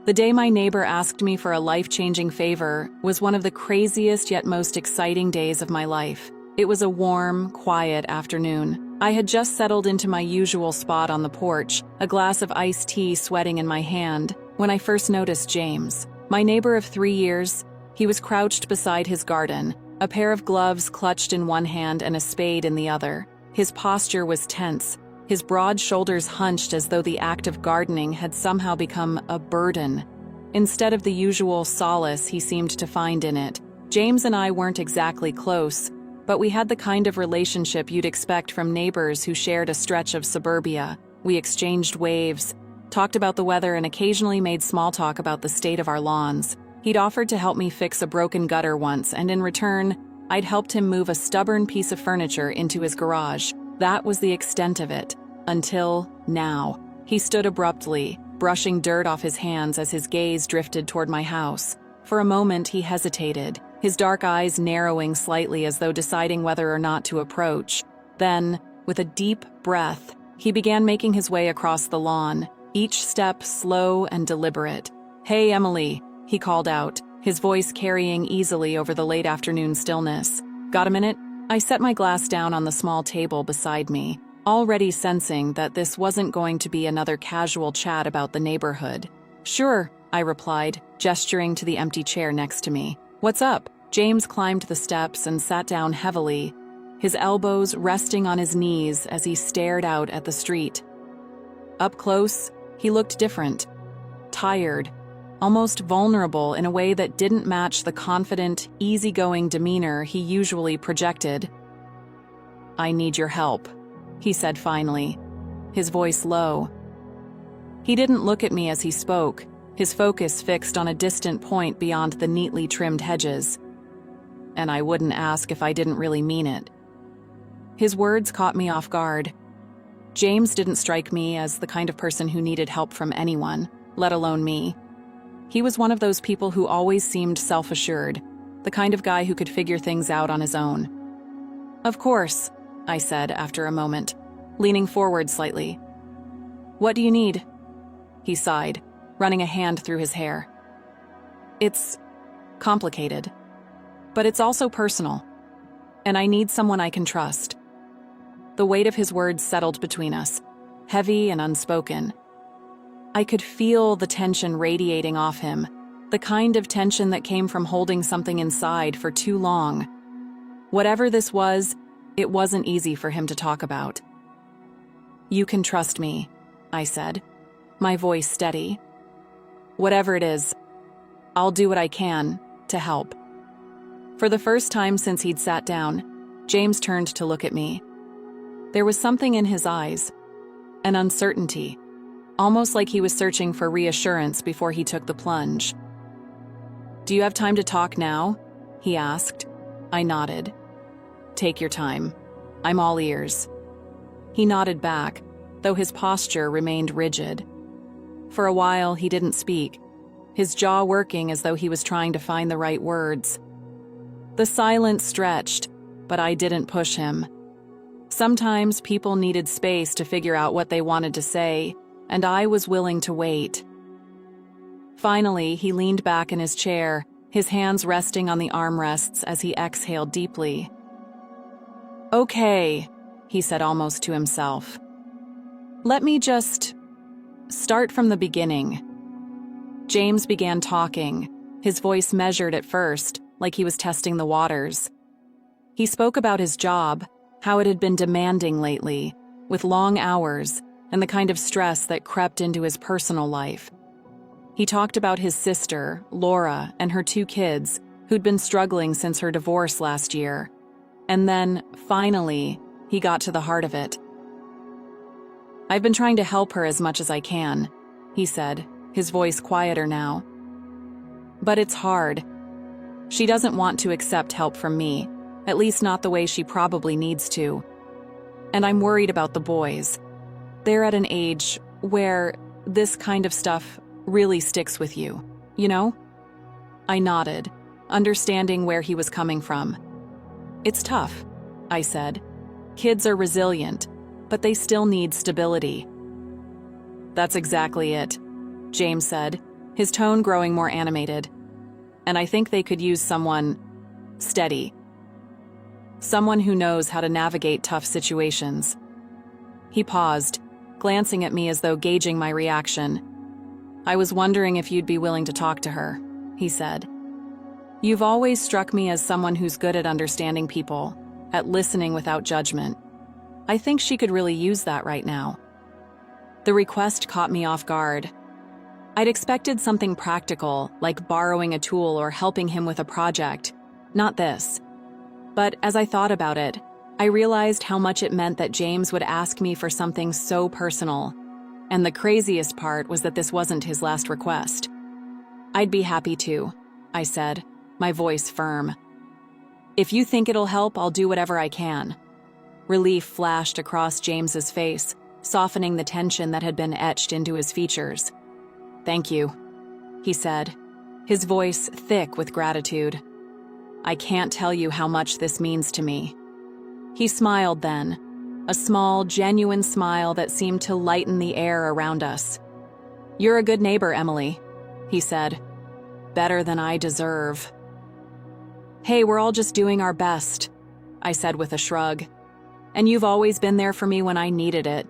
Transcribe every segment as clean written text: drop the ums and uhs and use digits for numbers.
The day my neighbor asked me for a life-changing favor was one of the craziest yet most exciting days of my life. It was a warm, quiet afternoon. I had just settled into my usual spot on the porch, a glass of iced tea sweating in my hand, when I first noticed James. My neighbor of 3 years, he was crouched beside his garden, a pair of gloves clutched in one hand and a spade in the other. His posture was tense, his broad shoulders hunched as though the act of gardening had somehow become a burden, instead of the usual solace he seemed to find in it. James and I weren't exactly close, but we had the kind of relationship you'd expect from neighbors who shared a stretch of suburbia. We exchanged waves, talked about the weather, and occasionally made small talk about the state of our lawns. He'd offered to help me fix a broken gutter once, and in return, I'd helped him move a stubborn piece of furniture into his garage. That was the extent of it. Until now. He stood abruptly, brushing dirt off his hands as his gaze drifted toward my house. For a moment, he hesitated, his dark eyes narrowing slightly as though deciding whether or not to approach. Then, with a deep breath, he began making his way across the lawn, each step slow and deliberate. "Hey, Emily," he called out, his voice carrying easily over the late afternoon stillness. "Got a minute?" I set my glass down on the small table beside me, already sensing that this wasn't going to be another casual chat about the neighborhood. "Sure," I replied, gesturing to the empty chair next to me. "What's up?" James climbed the steps and sat down heavily, his elbows resting on his knees as he stared out at the street. Up close, he looked different, tired, almost vulnerable in a way that didn't match the confident, easygoing demeanor he usually projected. "I need your help," he said finally, his voice low. He didn't look at me as he spoke, his focus fixed on a distant point beyond the neatly trimmed hedges. And I wouldn't ask if I didn't really mean it. His words caught me off guard. James didn't strike me as the kind of person who needed help from anyone, let alone me. He was one of those people who always seemed self-assured, the kind of guy who could figure things out on his own. "Of course," I said after a moment, leaning forward slightly. "What do you need?" He sighed, running a hand through his hair. "It's complicated, but it's also personal, and I need someone I can trust." The weight of his words settled between us, heavy and unspoken. I could feel the tension radiating off him, the kind of tension that came from holding something inside for too long. Whatever this was, it wasn't easy for him to talk about. "You can trust me," I said, my voice steady. "Whatever it is, I'll do what I can to help." For the first time since he'd sat down, James turned to look at me. There was something in his eyes, an uncertainty, almost like he was searching for reassurance before he took the plunge. "Do you have time to talk now?" he asked. I nodded. "Take your time. I'm all ears." He nodded back, though his posture remained rigid. For a while, he didn't speak, his jaw working as though he was trying to find the right words. The silence stretched, but I didn't push him. Sometimes people needed space to figure out what they wanted to say, and I was willing to wait. Finally, he leaned back in his chair, his hands resting on the armrests as he exhaled deeply. "Okay," he said almost to himself. "Let me just start from the beginning." James began talking, his voice measured at first, like he was testing the waters. He spoke about his job, how it had been demanding lately, with long hours and the kind of stress that crept into his personal life. He talked about his sister, Laura, and her 2 kids, who'd been struggling since her divorce last year. And then, finally, he got to the heart of it. "I've been trying to help her as much as I can," he said, his voice quieter now. "But it's hard. She doesn't want to accept help from me, at least not the way she probably needs to. And I'm worried about the boys. They're at an age where this kind of stuff really sticks with you, you know?" I nodded, understanding where he was coming from. "It's tough," I said. "Kids are resilient, but they still need stability." "That's exactly it," James said, his tone growing more animated. "And I think they could use someone steady. Someone who knows how to navigate tough situations." He paused, glancing at me as though gauging my reaction. "I was wondering if you'd be willing to talk to her," he said. "You've always struck me as someone who's good at understanding people, at listening without judgment. I think she could really use that right now." The request caught me off guard. I'd expected something practical, like borrowing a tool or helping him with a project. Not this. But as I thought about it, I realized how much it meant that James would ask me for something so personal. And the craziest part was that this wasn't his last request. "I'd be happy to," I said, my voice firm. "If you think it'll help, I'll do whatever I can." Relief flashed across James's face, softening the tension that had been etched into his features. "Thank you," he said, his voice thick with gratitude. "I can't tell you how much this means to me." He smiled then, a small, genuine smile that seemed to lighten the air around us. "You're a good neighbor, Emily," he said. "Better than I deserve." "Hey, we're all just doing our best," I said with a shrug. "And you've always been there for me when I needed it."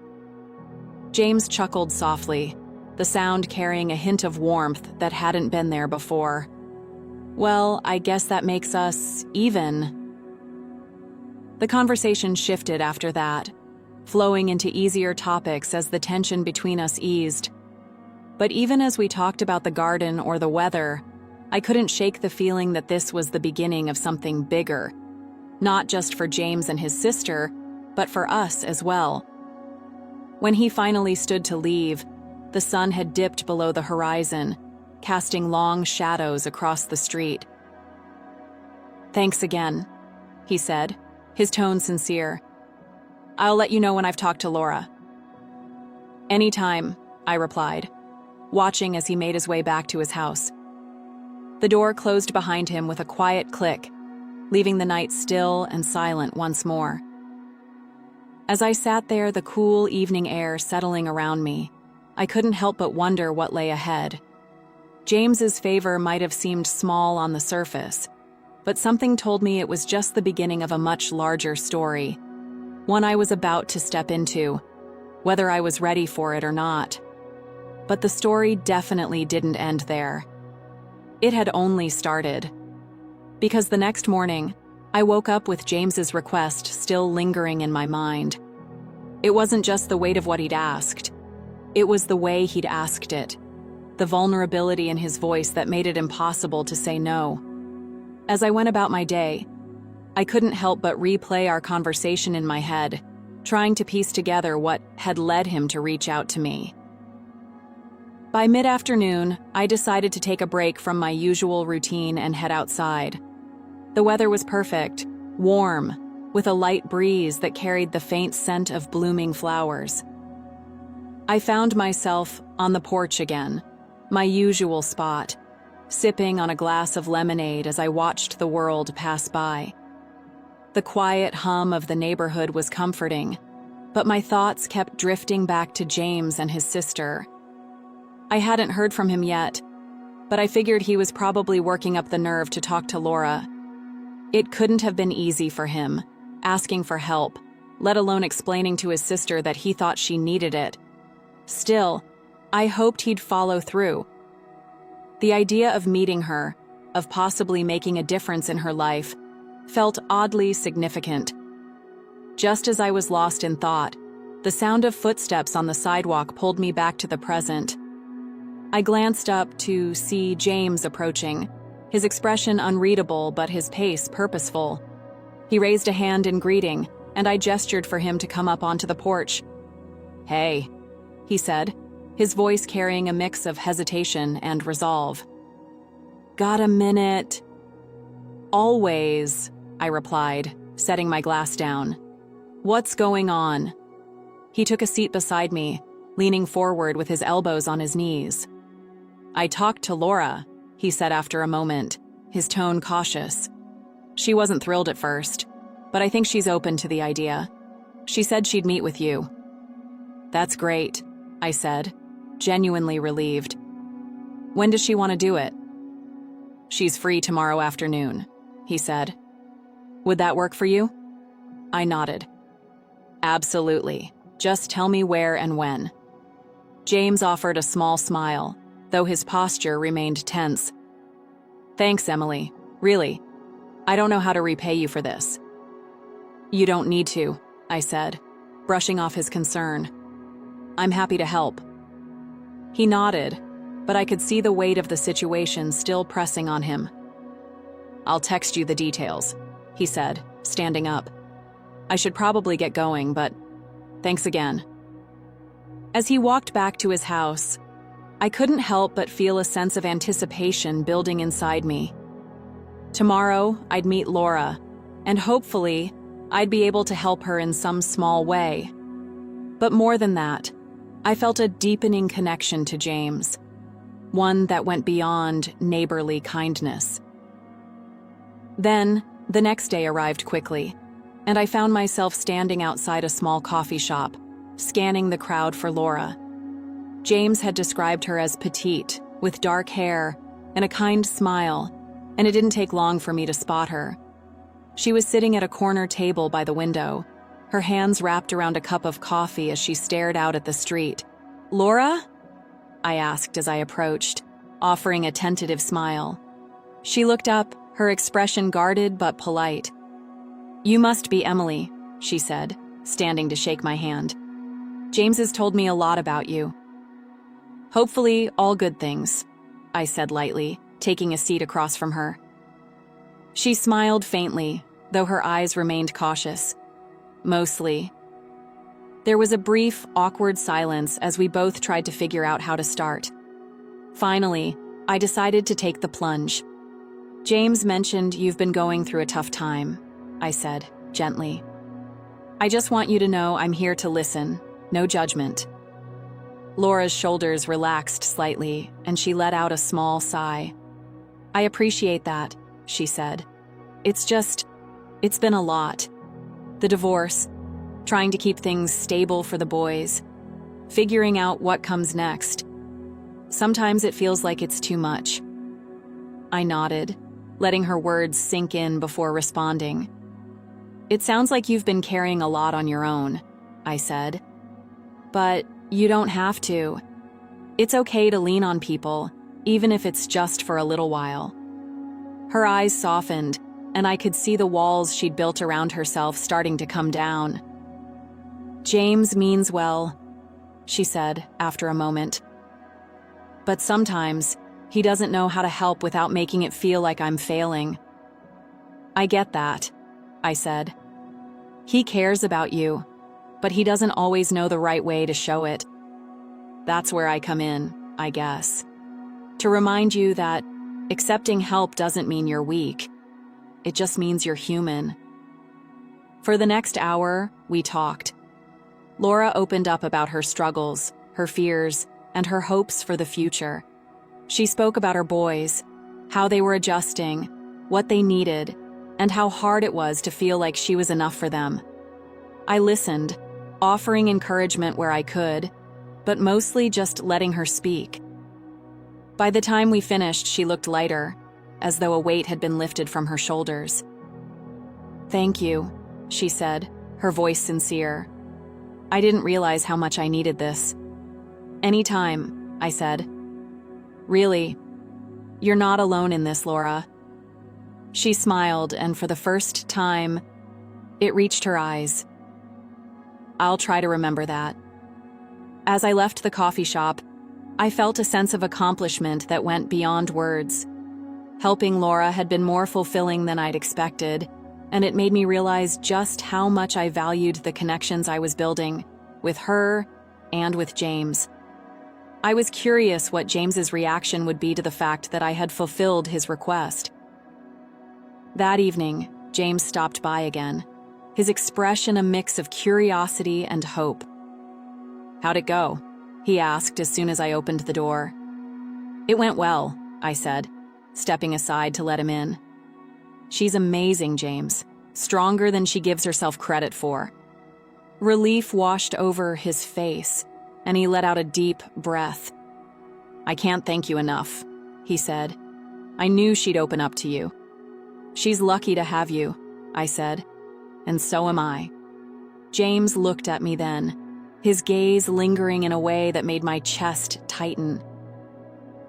James chuckled softly, the sound carrying a hint of warmth that hadn't been there before. "Well, I guess that makes us even." The conversation shifted after that, flowing into easier topics as the tension between us eased. But even as we talked about the garden or the weather, I couldn't shake the feeling that this was the beginning of something bigger, not just for James and his sister, but for us as well. When he finally stood to leave, the sun had dipped below the horizon, casting long shadows across the street. "Thanks again," he said, his tone sincere. "I'll let you know when I've talked to Laura." "Anytime," I replied, watching as he made his way back to his house. The door closed behind him with a quiet click, leaving the night still and silent once more. As I sat there, the cool evening air settling around me, I couldn't help but wonder what lay ahead. James's favor might have seemed small on the surface, but something told me it was just the beginning of a much larger story, one I was about to step into, whether I was ready for it or not. But the story definitely didn't end there. It had only started. Because the next morning, I woke up with James's request still lingering in my mind. It wasn't just the weight of what he'd asked. It was the way he'd asked it, the vulnerability in his voice that made it impossible to say no. As I went about my day, I couldn't help but replay our conversation in my head, trying to piece together what had led him to reach out to me. By mid-afternoon, I decided to take a break from my usual routine and head outside. The weather was perfect, warm, with a light breeze that carried the faint scent of blooming flowers. I found myself on the porch again, my usual spot, sipping on a glass of lemonade as I watched the world pass by. The quiet hum of the neighborhood was comforting, but my thoughts kept drifting back to James and his sister. I hadn't heard from him yet, but I figured he was probably working up the nerve to talk to Laura. It couldn't have been easy for him, asking for help, let alone explaining to his sister that he thought she needed it. Still, I hoped he'd follow through. The idea of meeting her, of possibly making a difference in her life, felt oddly significant. Just as I was lost in thought, the sound of footsteps on the sidewalk pulled me back to the present. I glanced up to see James approaching, his expression unreadable but his pace purposeful. He raised a hand in greeting, and I gestured for him to come up onto the porch. "Hey," he said, his voice carrying a mix of hesitation and resolve. "Got a minute?" "Always," I replied, setting my glass down. "What's going on?" He took a seat beside me, leaning forward with his elbows on his knees. "I talked to Laura," he said after a moment, his tone cautious. "She wasn't thrilled at first, but I think she's open to the idea. She said she'd meet with you." "That's great," I said, genuinely relieved. When does she want to do it? She's free tomorrow afternoon, he said. Would that work for you? I nodded. Absolutely. Just tell me where and when. James offered a small smile, though his posture remained tense. Thanks, Emily. Really. I don't know how to repay you for this. You don't need to, I said, brushing off his concern. I'm happy to help. He nodded, but I could see the weight of the situation still pressing on him. I'll text you the details, he said, standing up. I should probably get going, but thanks again. As he walked back to his house, I couldn't help but feel a sense of anticipation building inside me. Tomorrow, I'd meet Laura, and hopefully, I'd be able to help her in some small way. But more than that, I felt a deepening connection to James, one that went beyond neighborly kindness. Then, the next day arrived quickly, and I found myself standing outside a small coffee shop, scanning the crowd for Laura. James had described her as petite, with dark hair and a kind smile, and it didn't take long for me to spot her. She was sitting at a corner table by the window, her hands wrapped around a cup of coffee as she stared out at the street. Laura? I asked as I approached, offering a tentative smile. She looked up, her expression guarded but polite. You must be Emily, she said, standing to shake my hand. James has told me a lot about you. Hopefully, all good things, I said lightly, taking a seat across from her. She smiled faintly, though her eyes remained cautious. Mostly. There was a brief, awkward silence as we both tried to figure out how to start. Finally, I decided to take the plunge. James mentioned you've been going through a tough time, I said, gently. I just want you to know I'm here to listen, no judgment. Laura's shoulders relaxed slightly, and she let out a small sigh. I appreciate that, she said. It's been a lot. The divorce, trying to keep things stable for the boys, figuring out what comes next. Sometimes it feels like it's too much. I nodded, letting her words sink in before responding. It sounds like you've been carrying a lot on your own, I said. But you don't have to. It's okay to lean on people, even if it's just for a little while. Her eyes softened, and I could see the walls she'd built around herself starting to come down. James means well, she said after a moment. But sometimes, he doesn't know how to help without making it feel like I'm failing. I get that, I said. He cares about you, but he doesn't always know the right way to show it. That's where I come in, I guess. To remind you that accepting help doesn't mean you're weak. It just means you're human. For the next hour, we talked. Laura opened up about her struggles, her fears, and her hopes for the future. She spoke about her boys, how they were adjusting, what they needed, and how hard it was to feel like she was enough for them. I listened, offering encouragement where I could, but mostly just letting her speak. By the time we finished, she looked lighter, as though a weight had been lifted from her shoulders. Thank you, she said, her voice sincere. I didn't realize how much I needed this. Anytime, I said. Really, you're not alone in this, Laura. She smiled, and for the first time, it reached her eyes. I'll try to remember that. As I left the coffee shop, I felt a sense of accomplishment that went beyond words. Helping Laura had been more fulfilling than I'd expected, and it made me realize just how much I valued the connections I was building, with her and with James. I was curious what James's reaction would be to the fact that I had fulfilled his request. That evening, James stopped by again, his expression a mix of curiosity and hope. How'd it go? He asked as soon as I opened the door. It went well, I said, stepping aside to let him in. She's amazing, James, stronger than she gives herself credit for. Relief washed over his face, and he let out a deep breath. "I can't thank you enough," he said. "I knew she'd open up to you." "She's lucky to have you," I said. "And so am I." James looked at me then, his gaze lingering in a way that made my chest tighten.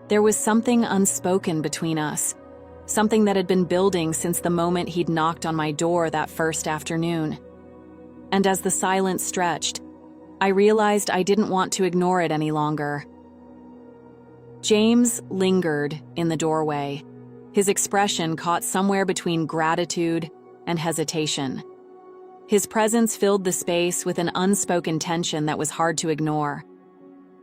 There was something unspoken between us, something that had been building since the moment he'd knocked on my door that first afternoon. And as the silence stretched, I realized I didn't want to ignore it any longer. James lingered in the doorway, his expression caught somewhere between gratitude and hesitation. His presence filled the space with an unspoken tension that was hard to ignore.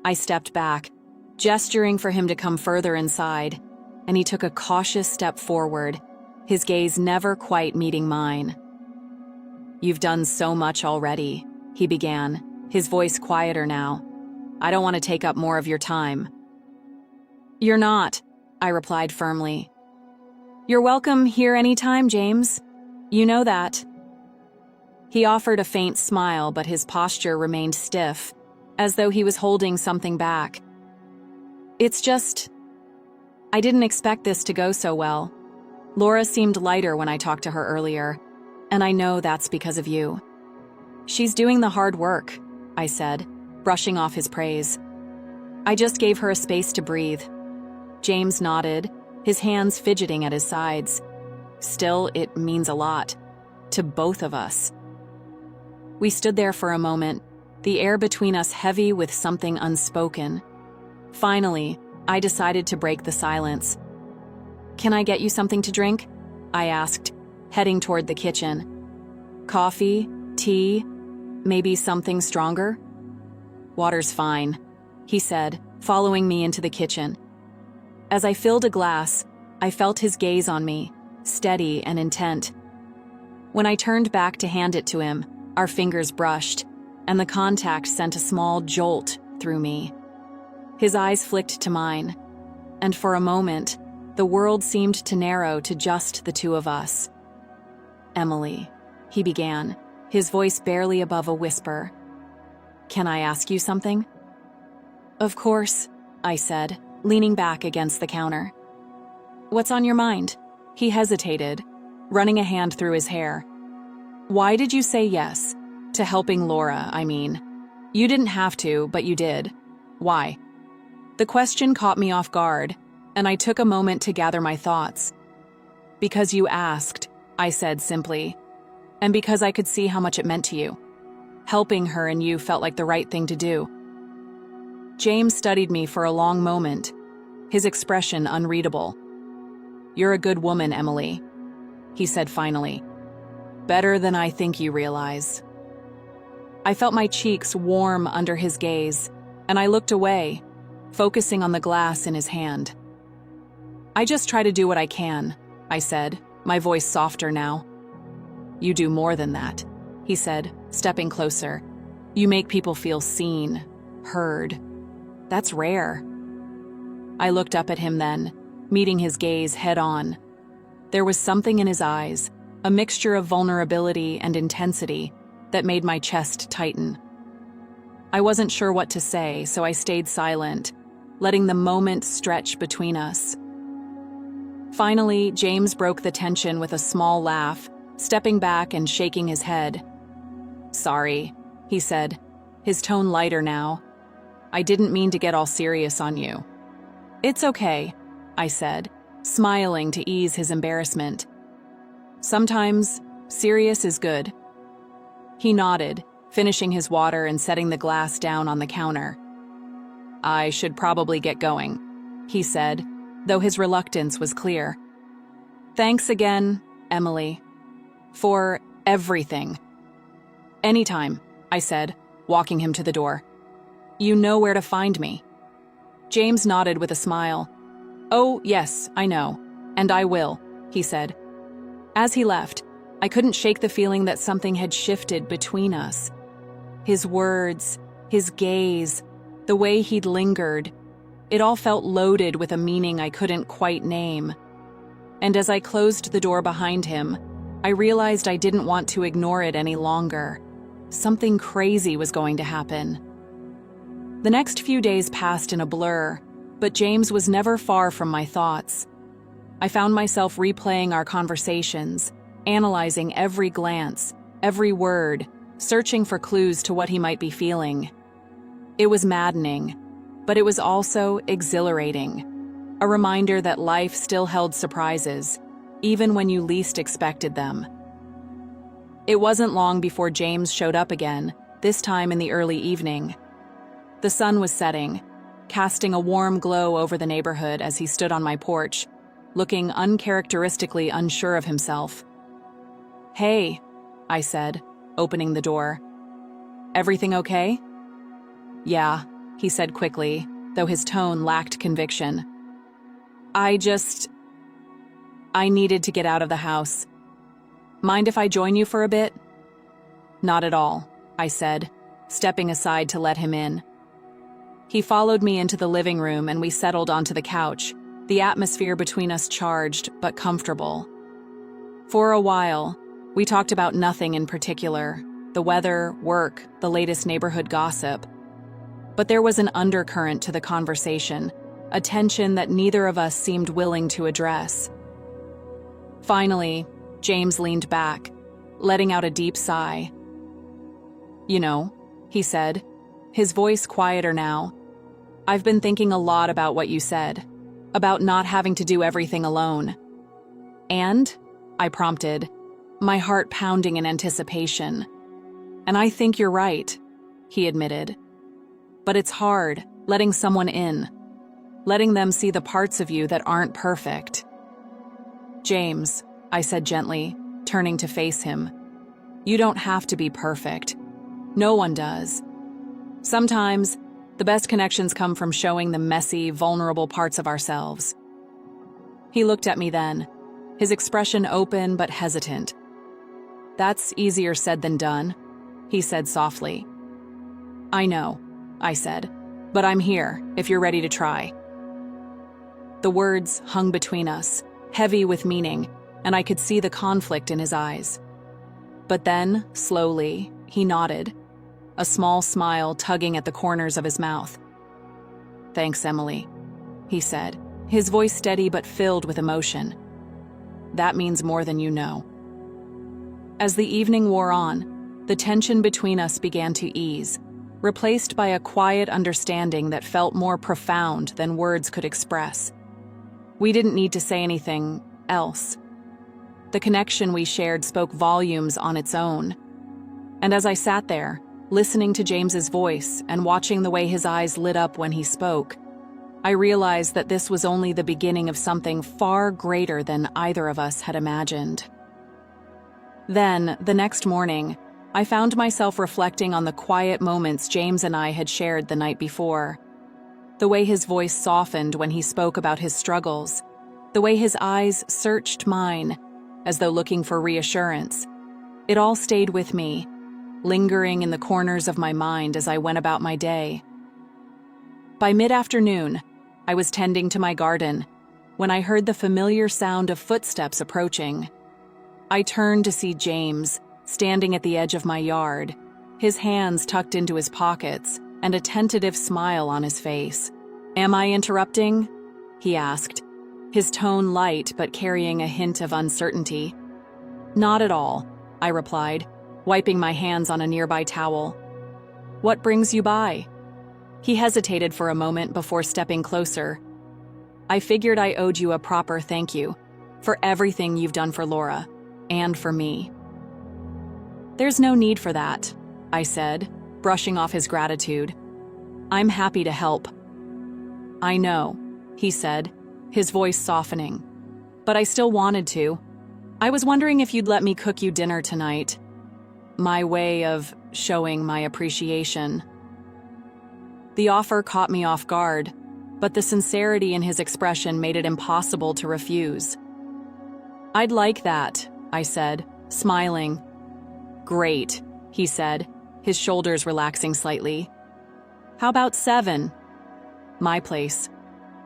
I stepped back, gesturing for him to come further inside, and he took a cautious step forward, his gaze never quite meeting mine. "You've done so much already," he began, his voice quieter now. "I don't want to take up more of your time." "You're not," I replied firmly. "You're welcome here anytime, James. You know that." He offered a faint smile, but his posture remained stiff, as though he was holding something back. "It's just, I didn't expect this to go so well. Laura seemed lighter when I talked to her earlier, and I know that's because of you." "She's doing the hard work," I said, brushing off his praise. "I just gave her a space to breathe." James nodded, his hands fidgeting at his sides. "Still, it means a lot. To both of us." We stood there for a moment, the air between us heavy with something unspoken. Finally, I decided to break the silence. "Can I get you something to drink?" I asked, heading toward the kitchen. "Coffee? Tea? Maybe something stronger?" "Water's fine," he said, following me into the kitchen. As I filled a glass, I felt his gaze on me, steady and intent. When I turned back to hand it to him, our fingers brushed, and the contact sent a small jolt through me. His eyes flicked to mine, and for a moment, the world seemed to narrow to just the two of us. "Emily," he began, his voice barely above a whisper. "Can I ask you something?" "Of course," I said, leaning back against the counter. "What's on your mind?" He hesitated, running a hand through his hair. "Why did you say yes? To helping Laura, I mean. You didn't have to, but you did. Why?" The question caught me off guard, and I took a moment to gather my thoughts. "Because you asked," I said simply, "and because I could see how much it meant to you. Helping her and you felt like the right thing to do." James studied me for a long moment, his expression unreadable. "You're a good woman, Emily," he said finally. "Better than I think you realize." I felt my cheeks warm under his gaze, and I looked away, focusing on the glass in his hand. "I just try to do what I can," I said, my voice softer now. "You do more than that," he said, stepping closer. "You make people feel seen, heard. That's rare." I looked up at him then, meeting his gaze head-on. There was something in his eyes, a mixture of vulnerability and intensity, that made my chest tighten. I wasn't sure what to say, so I stayed silent, letting the moment stretch between us. Finally, James broke the tension with a small laugh, stepping back and shaking his head. "Sorry," he said, his tone lighter now. "I didn't mean to get all serious on you." "It's okay," I said, smiling to ease his embarrassment. "Sometimes, serious is good." He nodded, finishing his water and setting the glass down on the counter. "I should probably get going," he said, though his reluctance was clear. "Thanks again, Emily. For everything." "Anytime," I said, walking him to the door. "You know where to find me." James nodded with a smile. "Oh, yes, I know, and I will," he said. As he left, I couldn't shake the feeling that something had shifted between us. His words, his gaze, the way he'd lingered, it all felt loaded with a meaning I couldn't quite name. And as I closed the door behind him, I realized I didn't want to ignore it any longer. Something crazy was going to happen. The next few days passed in a blur, But James was never far from my thoughts. I found myself replaying our conversations, analyzing every glance, every word, searching for clues to what he might be feeling. It was maddening, but it was also exhilarating. A reminder that life still held surprises, even when you least expected them. It wasn't long before James showed up again, this time in the early evening. The sun was setting, casting a warm glow over the neighborhood as he stood on my porch, looking uncharacteristically unsure of himself. "Hey," I said, opening the door. "Everything okay?" "Yeah," he said quickly, though his tone lacked conviction. I needed to get out of the house. Mind if I join you for a bit?" "Not at all," I said, stepping aside to let him in. He followed me into the living room and we settled onto the couch, the atmosphere between us charged but comfortable. For a while, we talked about nothing in particular, the weather, work, the latest neighborhood gossip. But there was an undercurrent to the conversation, a tension that neither of us seemed willing to address. Finally, James leaned back, letting out a deep sigh. "You know," he said, his voice quieter now, "I've been thinking a lot about what you said, about not having to do everything alone." "And?" I prompted, my heart pounding in anticipation. "And I think you're right," he admitted. "But it's hard, letting someone in, letting them see the parts of you that aren't perfect." "James," I said gently, turning to face him, "you don't have to be perfect. No one does. Sometimes, the best connections come from showing the messy, vulnerable parts of ourselves." He looked at me then, his expression open but hesitant. "That's easier said than done," he said softly. "I know," I said, "but I'm here if you're ready to try." The words hung between us, heavy with meaning, and I could see the conflict in his eyes. But then, slowly, he nodded, a small smile tugging at the corners of his mouth. "Thanks, Emily," he said, his voice steady but filled with emotion. "That means more than you know." As the evening wore on, the tension between us began to ease, replaced by a quiet understanding that felt more profound than words could express. We didn't need to say anything else. The connection we shared spoke volumes on its own. And as I sat there, listening to James's voice and watching the way his eyes lit up when he spoke, I realized that this was only the beginning of something far greater than either of us had imagined. Then, the next morning, I found myself reflecting on the quiet moments James and I had shared the night before. The way his voice softened when he spoke about his struggles, the way his eyes searched mine, as though looking for reassurance. It all stayed with me, lingering in the corners of my mind as I went about my day. By mid-afternoon, I was tending to my garden when I heard the familiar sound of footsteps approaching. I turned to see James, standing at the edge of my yard, his hands tucked into his pockets and a tentative smile on his face. "Am I interrupting?" he asked, his tone light but carrying a hint of uncertainty. "Not at all," I replied, wiping my hands on a nearby towel. "What brings you by?" He hesitated for a moment before stepping closer. "I figured I owed you a proper thank you for everything you've done for Laura and for me." "There's no need for that," I said, brushing off his gratitude. "I'm happy to help." "I know," he said, his voice softening. "But I still wanted to. I was wondering if you'd let me cook you dinner tonight. My way of showing my appreciation." The offer caught me off guard, but the sincerity in his expression made it impossible to refuse. "I'd like that," I said, smiling. "Great," he said, his shoulders relaxing slightly. "How about 7? "My place."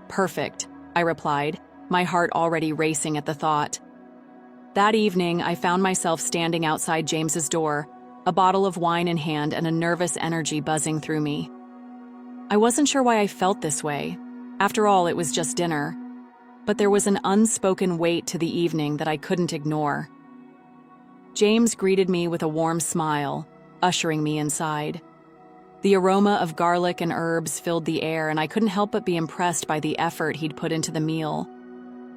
"Perfect," I replied, my heart already racing at the thought. That evening, I found myself standing outside James's door, a bottle of wine in hand and a nervous energy buzzing through me. I wasn't sure why I felt this way. After all, it was just dinner. But there was an unspoken weight to the evening that I couldn't ignore. James greeted me with a warm smile, ushering me inside. The aroma of garlic and herbs filled the air, and I couldn't help but be impressed by the effort he'd put into the meal.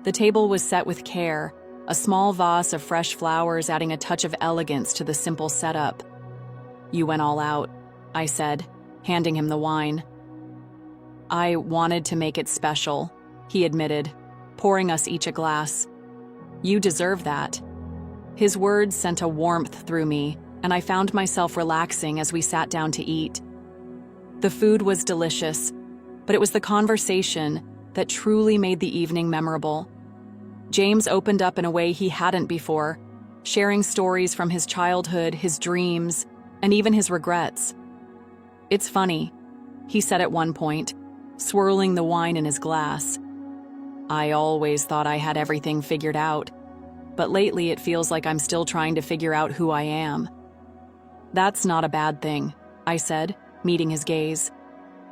The table was set with care, a small vase of fresh flowers adding a touch of elegance to the simple setup. "You went all out," I said, handing him the wine. "I wanted to make it special," he admitted, pouring us each a glass. "You deserve that." His words sent a warmth through me, and I found myself relaxing as we sat down to eat. The food was delicious, but it was the conversation that truly made the evening memorable. James opened up in a way he hadn't before, sharing stories from his childhood, his dreams, and even his regrets. "It's funny," he said at one point, swirling the wine in his glass. "I always thought I had everything figured out, but lately it feels like I'm still trying to figure out who I am." "That's not a bad thing," I said, meeting his gaze.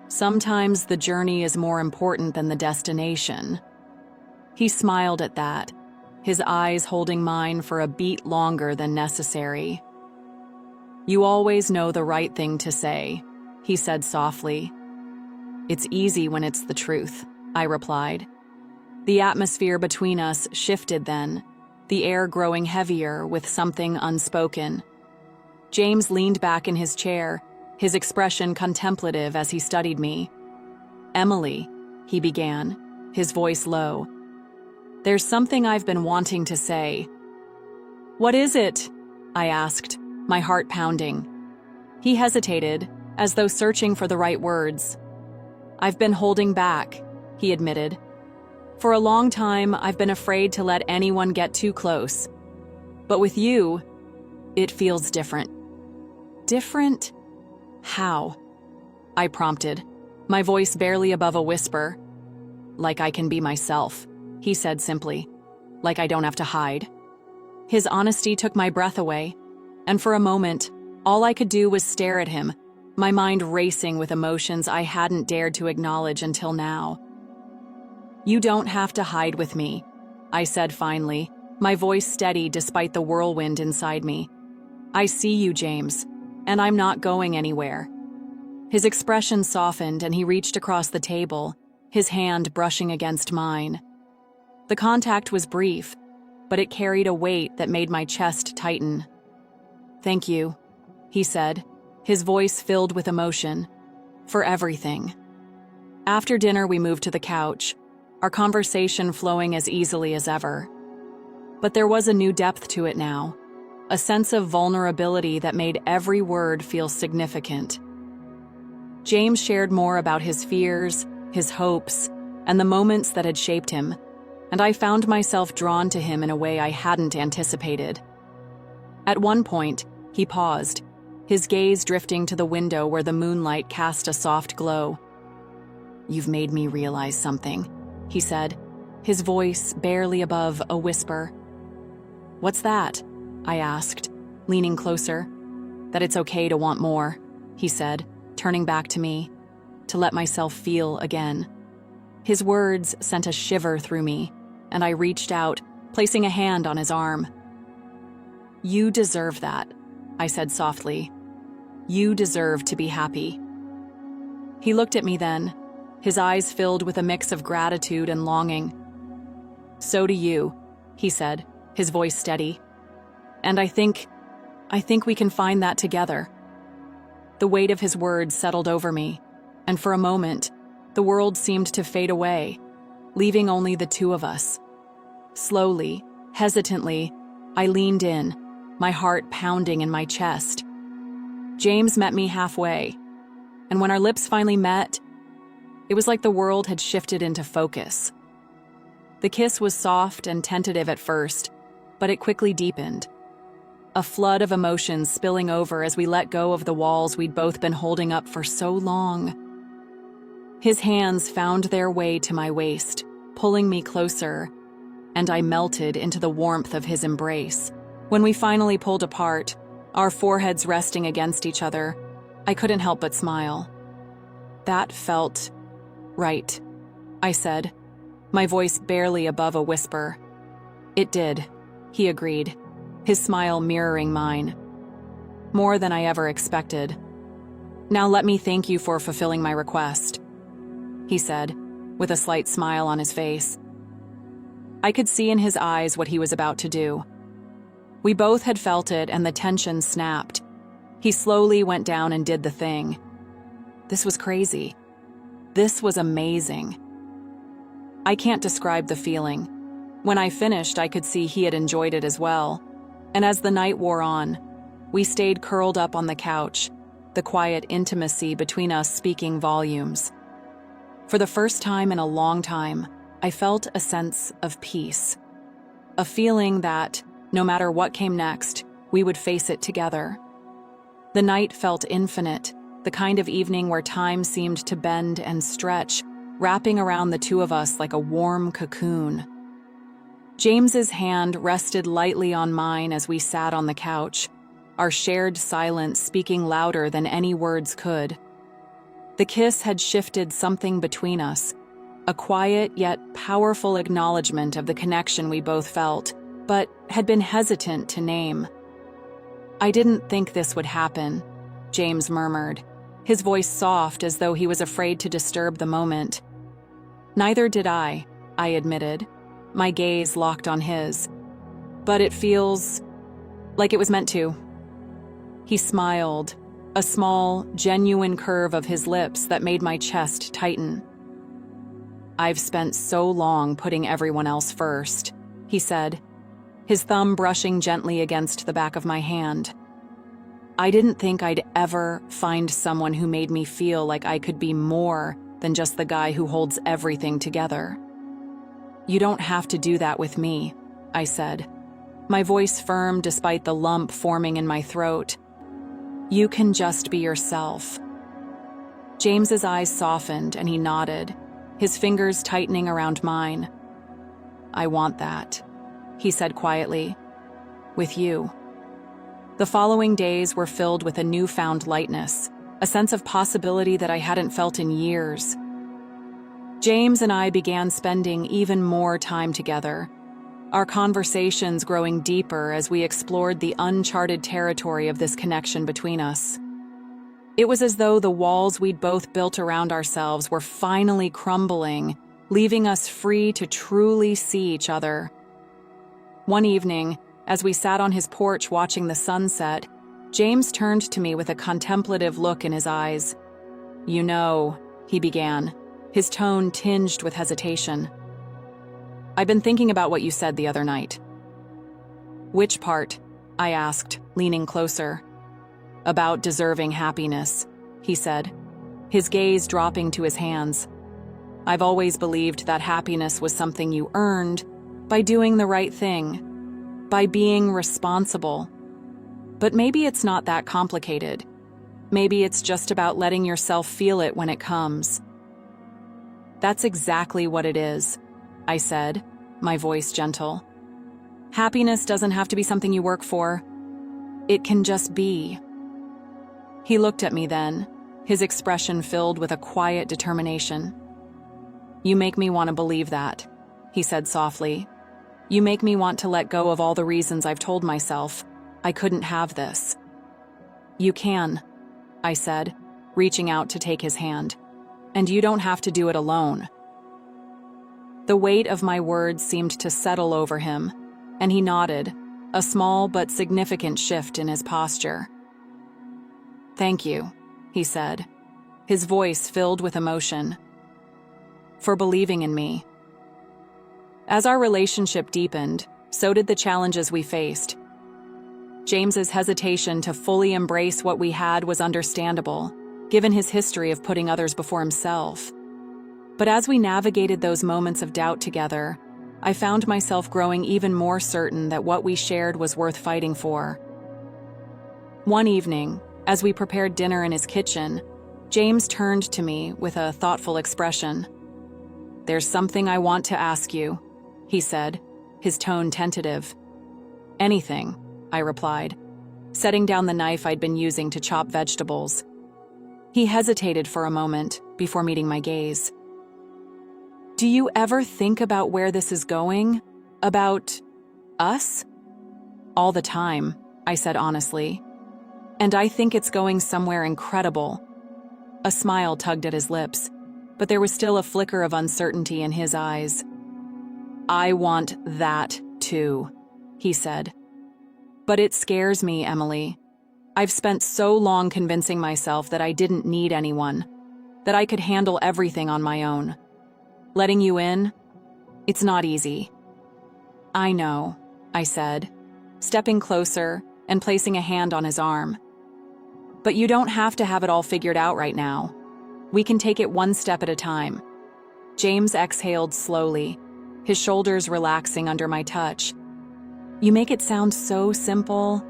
"Sometimes the journey is more important than the destination." He smiled at that, his eyes holding mine for a beat longer than necessary. "You always know the right thing to say," he said softly. "It's easy when it's the truth," I replied. The atmosphere between us shifted then, the air growing heavier with something unspoken. James leaned back in his chair, his expression contemplative as he studied me. "Emily," he began, his voice low, "there's something I've been wanting to say." "What is it?" I asked, my heart pounding. He hesitated, as though searching for the right words. "I've been holding back," he admitted. "For a long time, I've been afraid to let anyone get too close. But with you, it feels different." "Different? How?" I prompted, my voice barely above a whisper. "Like I can be myself," he said simply. "Like I don't have to hide." His honesty took my breath away, and for a moment, all I could do was stare at him, my mind racing with emotions I hadn't dared to acknowledge until now. "You don't have to hide with me," I said finally, my voice steady despite the whirlwind inside me. "I see you, James, and I'm not going anywhere." His expression softened and he reached across the table, his hand brushing against mine. The contact was brief, but it carried a weight that made my chest tighten. "Thank you," he said, his voice filled with emotion, "for everything." After dinner, we moved to the couch, our conversation flowing as easily as ever. But there was a new depth to it now, a sense of vulnerability that made every word feel significant. James shared more about his fears, his hopes, and the moments that had shaped him, and I found myself drawn to him in a way I hadn't anticipated. At one point, he paused, his gaze drifting to the window where the moonlight cast a soft glow. "You've made me realize something," he said, his voice barely above a whisper. "What's that?" I asked, leaning closer. "That it's okay to want more," he said, turning back to me, "to let myself feel again." His words sent a shiver through me, and I reached out, placing a hand on his arm. "You deserve that," I said softly. "You deserve to be happy." He looked at me then, his eyes filled with a mix of gratitude and longing. "So do you," he said, his voice steady. "And I think we can find that together." The weight of his words settled over me, and for a moment, the world seemed to fade away, leaving only the two of us. Slowly, hesitantly, I leaned in, my heart pounding in my chest. James met me halfway, and when our lips finally met, it was like the world had shifted into focus. The kiss was soft and tentative at first, but it quickly deepened. A flood of emotions spilling over as we let go of the walls we'd both been holding up for so long. His hands found their way to my waist, pulling me closer, and I melted into the warmth of his embrace. When we finally pulled apart, our foreheads resting against each other, I couldn't help but smile. That felt right. I said, my voice barely above a whisper. It did, he agreed, his smile mirroring mine. More than I ever expected. Now let me thank you for fulfilling my request, he said, with a slight smile on his face. I could see in his eyes what he was about to do. We both had felt it, and the tension snapped. He slowly went down and did the thing. This was crazy. This was amazing. I can't describe the feeling. When I finished, I could see he had enjoyed it as well. And as the night wore on, we stayed curled up on the couch, the quiet intimacy between us speaking volumes. For the first time in a long time, I felt a sense of peace. A feeling that, no matter what came next, we would face it together. The night felt infinite, the kind of evening where time seemed to bend and stretch, wrapping around the two of us like a warm cocoon. James's hand rested lightly on mine as we sat on the couch, our shared silence speaking louder than any words could. The kiss had shifted something between us, a quiet yet powerful acknowledgement of the connection we both felt, but had been hesitant to name. I didn't think this would happen, James murmured, his voice soft as though he was afraid to disturb the moment. Neither did I admitted, my gaze locked on his. But it feels like it was meant to. He smiled, a small, genuine curve of his lips that made my chest tighten. I've spent so long putting everyone else first, he said, his thumb brushing gently against the back of my hand. I didn't think I'd ever find someone who made me feel like I could be more than just the guy who holds everything together. You don't have to do that with me, I said, my voice firm despite the lump forming in my throat. You can just be yourself. James's eyes softened and he nodded, his fingers tightening around mine. I want that, he said quietly. With you. The following days were filled with a newfound lightness, a sense of possibility that I hadn't felt in years. James and I began spending even more time together, our conversations growing deeper as we explored the uncharted territory of this connection between us. It was as though the walls we'd both built around ourselves were finally crumbling, leaving us free to truly see each other. One evening, as we sat on his porch watching the sunset, James turned to me with a contemplative look in his eyes. You know, he began, his tone tinged with hesitation. I've been thinking about what you said the other night. Which part? I asked, leaning closer. About deserving happiness, he said, his gaze dropping to his hands. I've always believed that happiness was something you earned by doing the right thing, by being responsible. But maybe it's not that complicated. Maybe it's just about letting yourself feel it when it comes. That's exactly what it is, I said, my voice gentle. Happiness doesn't have to be something you work for. It can just be. He looked at me then, his expression filled with a quiet determination. You make me want to believe that, he said softly. You make me want to let go of all the reasons I've told myself I couldn't have this. You can, I said, reaching out to take his hand. And you don't have to do it alone. The weight of my words seemed to settle over him, and he nodded, a small but significant shift in his posture. Thank you, he said, his voice filled with emotion. For believing in me. As our relationship deepened, so did the challenges we faced. James's hesitation to fully embrace what we had was understandable, given his history of putting others before himself. But as we navigated those moments of doubt together, I found myself growing even more certain that what we shared was worth fighting for. One evening, as we prepared dinner in his kitchen, James turned to me with a thoughtful expression. There's something I want to ask you, he said, his tone tentative. Anything, I replied, setting down the knife I'd been using to chop vegetables. He hesitated for a moment before meeting my gaze. Do you ever think about where this is going? About us? All the time, I said honestly. And I think it's going somewhere incredible. A smile tugged at his lips, but there was still a flicker of uncertainty in his eyes. I want that too, he said. But it scares me, Emily. I've spent so long convincing myself that I didn't need anyone, that I could handle everything on my own. Letting you in? It's not easy. I know, I said, stepping closer and placing a hand on his arm. But you don't have to have it all figured out right now. We can take it one step at a time. James exhaled slowly, his shoulders relaxing under my touch. You make it sound so simple.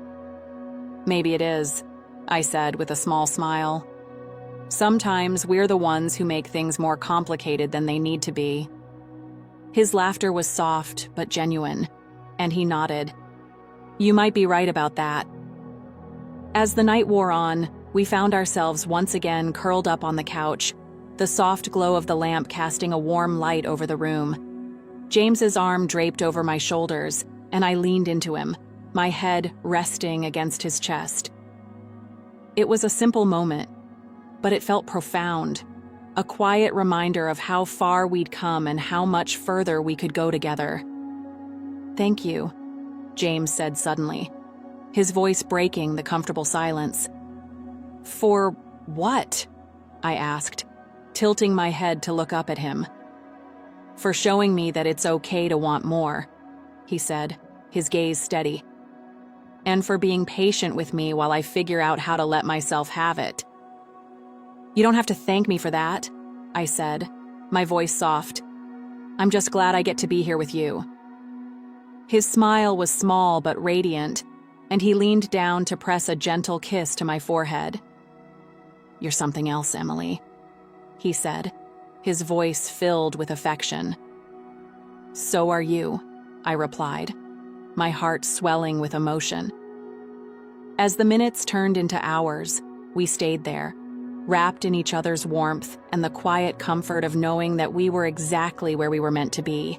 Maybe it is, I said with a small smile. Sometimes we're the ones who make things more complicated than they need to be. His laughter was soft but genuine, and he nodded. You might be right about that. As the night wore on, we found ourselves once again curled up on the couch, the soft glow of the lamp casting a warm light over the room. James's arm draped over my shoulders, and I leaned into him, my head resting against his chest. It was a simple moment, but it felt profound, a quiet reminder of how far we'd come and how much further we could go together. Thank you, James said suddenly, his voice breaking the comfortable silence. For what? I asked, tilting my head to look up at him. For showing me that it's okay to want more, he said, his gaze steady. And for being patient with me while I figure out how to let myself have it. You don't have to thank me for that, I said, my voice soft. I'm just glad I get to be here with you. His smile was small but radiant, and he leaned down to press a gentle kiss to my forehead. You're something else, Emily, he said, his voice filled with affection. So are you, I replied, my heart swelling with emotion. As the minutes turned into hours, we stayed there, wrapped in each other's warmth and the quiet comfort of knowing that we were exactly where we were meant to be.